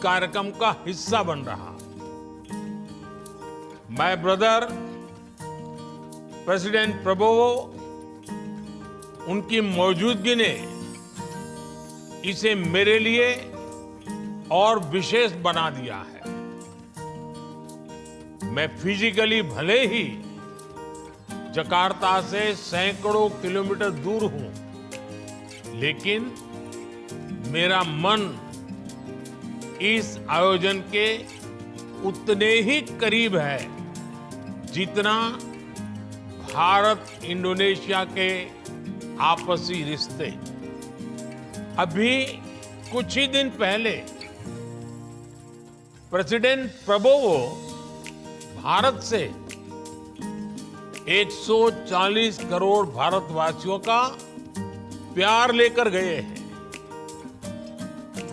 कार्यक्रम का हिस्सा बन रहा। माय ब्रदर प्रेसिडेंट प्रबोवो, उनकी मौजूदगी ने इसे मेरे लिए और विशेष बना दिया है। मैं फिजिकली भले ही जकार्ता से सैकड़ों किलोमीटर दूर हूं, लेकिन मेरा मन इस आयोजन के उतने ही करीब है जितना भारत इंडोनेशिया के आपसी रिश्ते। अभी कुछ ही दिन पहले प्रेसिडेंट प्रबोवो भारत से 140 करोड़ भारतवासियों का प्यार लेकर गए हैं।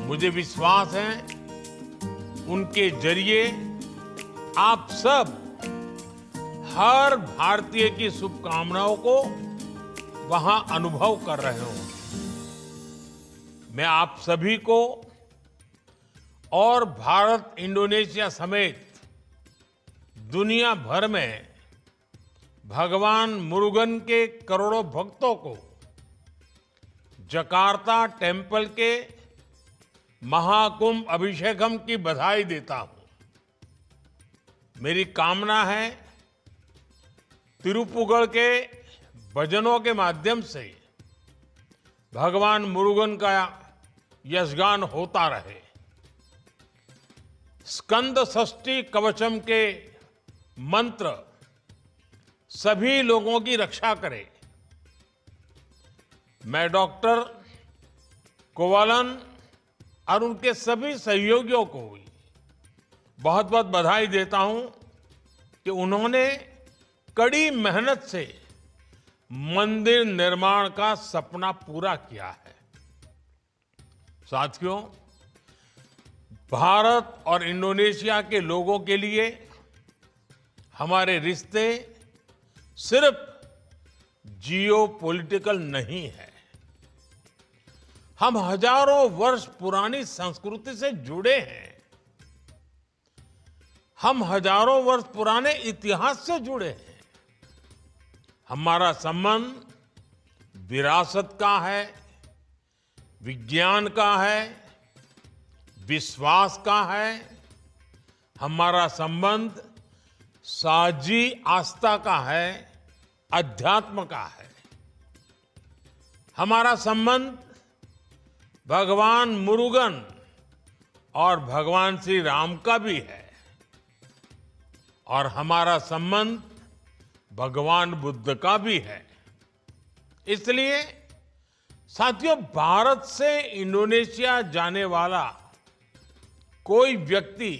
मुझे विश्वास है उनके जरिए आप सब हर भारतीय की शुभकामनाओं को वहां अनुभव कर रहे हो। मैं आप सभी को और भारत इंडोनेशिया समेत दुनिया भर में भगवान मुरुगन के करोड़ों भक्तों को जकार्ता टेंपल के महाकुंभ अभिषेकम की बधाई देता हूं। मेरी कामना है तिरुपुगढ़ के भजनों के माध्यम से भगवान मुरुगन का यशगान होता रहे। स्कंद षष्ठी कवचम के मंत्र सभी लोगों की रक्षा करे। मैं डॉक्टर कोवालन और उनके सभी सहयोगियों को भी बहुत बहुत बधाई देता हूं कि उन्होंने कड़ी मेहनत से मंदिर निर्माण का सपना पूरा किया है। साथियों, भारत और इंडोनेशिया के लोगों के लिए हमारे रिश्ते सिर्फ जियोपॉलिटिकल नहीं है। हम हजारों वर्ष पुरानी संस्कृति से जुड़े हैं। हम हजारों वर्ष पुराने इतिहास से जुड़े हैं। हमारा संबंध विरासत का है, विज्ञान का है, विश्वास का है। हमारा संबंध साझी आस्था का है, अध्यात्म का है। हमारा संबंध भगवान मुरुगन और भगवान श्री राम का भी है, और हमारा संबंध भगवान बुद्ध का भी है। इसलिए साथियों, भारत से इंडोनेशिया जाने वाला कोई व्यक्ति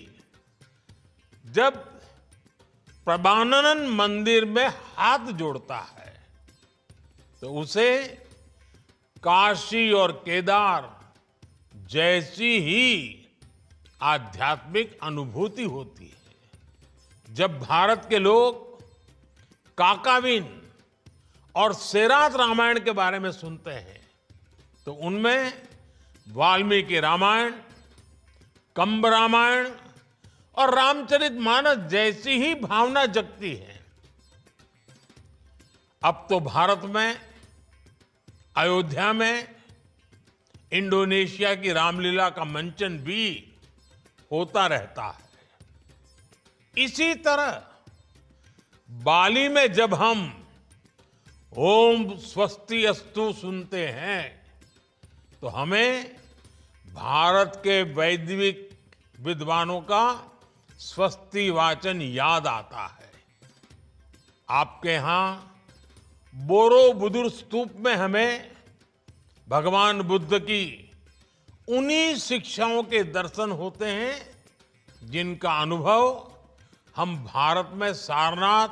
जब प्रभानन मंदिर में हाथ जोड़ता है तो उसे काशी और केदार जैसी ही आध्यात्मिक अनुभूति होती है। जब भारत के लोग काकाविन और सेरात रामायण के बारे में सुनते हैं तो उनमें वाल्मीकि रामायण, कंब रामायण और रामचरितमानस जैसी ही भावना जगती है। अब तो भारत में अयोध्या में इंडोनेशिया की रामलीला का मंचन भी होता रहता है। इसी तरह बाली में जब हम ओम स्वस्ति अस्तु सुनते हैं तो हमें भारत के वैदिक विद्वानों का स्वस्ति वाचन याद आता है। आपके यहां बोरोबुदुर स्तूप में हमें भगवान बुद्ध की उन्हीं शिक्षाओं के दर्शन होते हैं जिनका अनुभव हम भारत में सारनाथ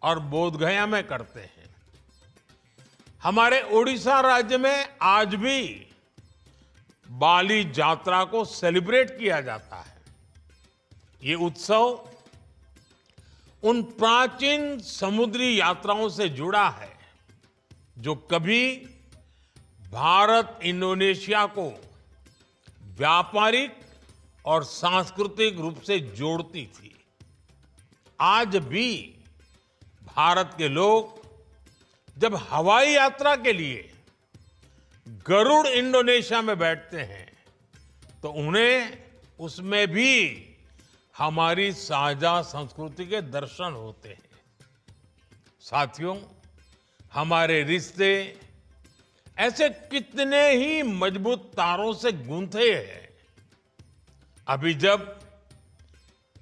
और बोधगया में करते हैं। हमारे ओडिशा राज्य में आज भी बाली यात्रा को सेलिब्रेट किया जाता है। ये उत्सव उन प्राचीन समुद्री यात्राओं से जुड़ा है जो कभी भारत इंडोनेशिया को व्यापारिक और सांस्कृतिक रूप से जोड़ती थी। आज भी भारत के लोग जब हवाई यात्रा के लिए गरुड़ इंडोनेशिया में बैठते हैं तो उन्हें उसमें भी हमारी साझा संस्कृति के दर्शन होते हैं। साथियों, हमारे रिश्ते ऐसे कितने ही मजबूत तारों से गूंथे हैं। अभी जब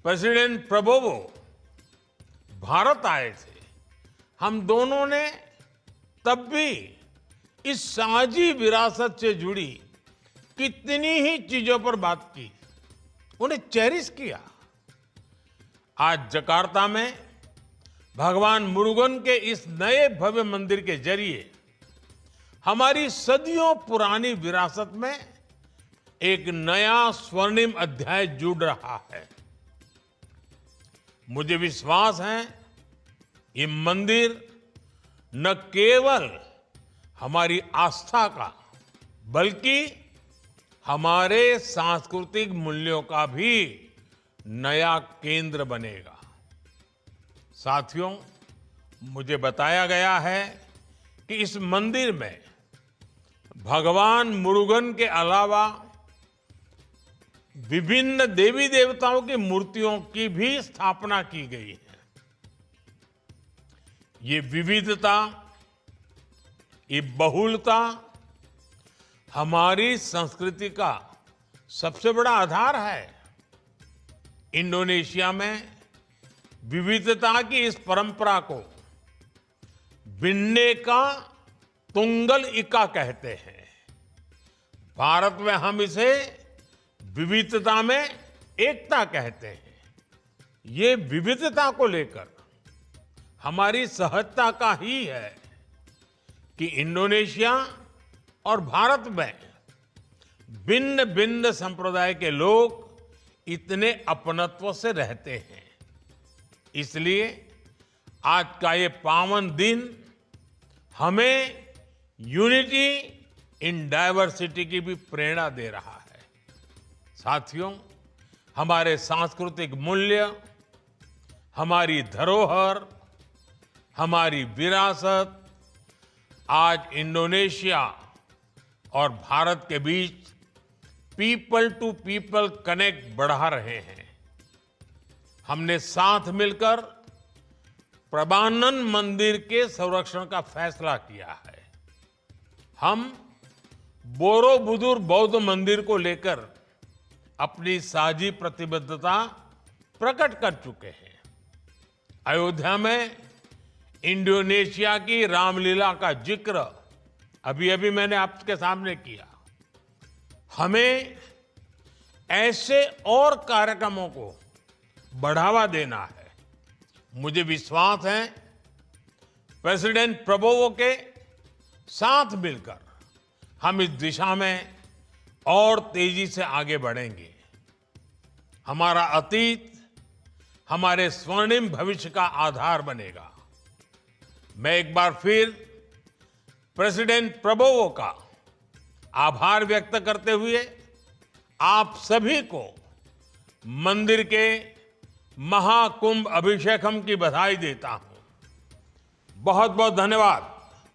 प्रेसिडेंट प्रबोवो भारत आए थे, हम दोनों ने तब भी इस साझी विरासत से जुड़ी कितनी ही चीजों पर बात की, उन्हें चेरिश किया। आज जकार्ता में भगवान मुरुगन के इस नए भव्य मंदिर के जरिए हमारी सदियों पुरानी विरासत में एक नया स्वर्णिम अध्याय जुड़ रहा है। मुझे विश्वास है ये मंदिर न केवल हमारी आस्था का बल्कि हमारे सांस्कृतिक मूल्यों का भी नया केंद्र बनेगा। साथियों, मुझे बताया गया है कि इस मंदिर में भगवान मुरुगन के अलावा विभिन्न देवी देवताओं की मूर्तियों की भी स्थापना की गई है। ये विविधता, ये बहुलता हमारी संस्कृति का सबसे बड़ा आधार है। इंडोनेशिया में विविधता की इस परंपरा को बिन्नेका तुंगल इका कहते हैं। भारत में हम इसे विविधता में एकता कहते हैं। ये विविधता को लेकर हमारी सहजता का ही है कि इंडोनेशिया और भारत में भिन्न भिन्न संप्रदाय के लोग इतने अपनत्व से रहते हैं। इसलिए आज का ये पावन दिन हमें यूनिटी इन डाइवर्सिटी की भी प्रेरणा दे रहा है। साथियों, हमारे सांस्कृतिक मूल्य, हमारी धरोहर, हमारी विरासत आज इंडोनेशिया और भारत के बीच पीपल टू पीपल कनेक्ट बढ़ा रहे हैं। हमने साथ मिलकर प्रबानन मंदिर के संरक्षण का फैसला किया है। हम बोरोबुदुर बौद्ध मंदिर को लेकर अपनी साझी प्रतिबद्धता प्रकट कर चुके हैं। अयोध्या में इंडोनेशिया की रामलीला का जिक्र अभी अभी मैंने आपके सामने किया। हमें ऐसे और कार्यक्रमों को बढ़ावा देना है। मुझे विश्वास है प्रेसिडेंट प्रबोवो के साथ मिलकर हम इस दिशा में और तेजी से आगे बढ़ेंगे। हमारा अतीत हमारे स्वर्णिम भविष्य का आधार बनेगा। मैं एक बार फिर प्रेसिडेंट प्रबोवो का आभार व्यक्त करते हुए आप सभी को मंदिर के महाकुंभ अभिषेकम की बधाई देता हूं। बहुत बहुत धन्यवाद।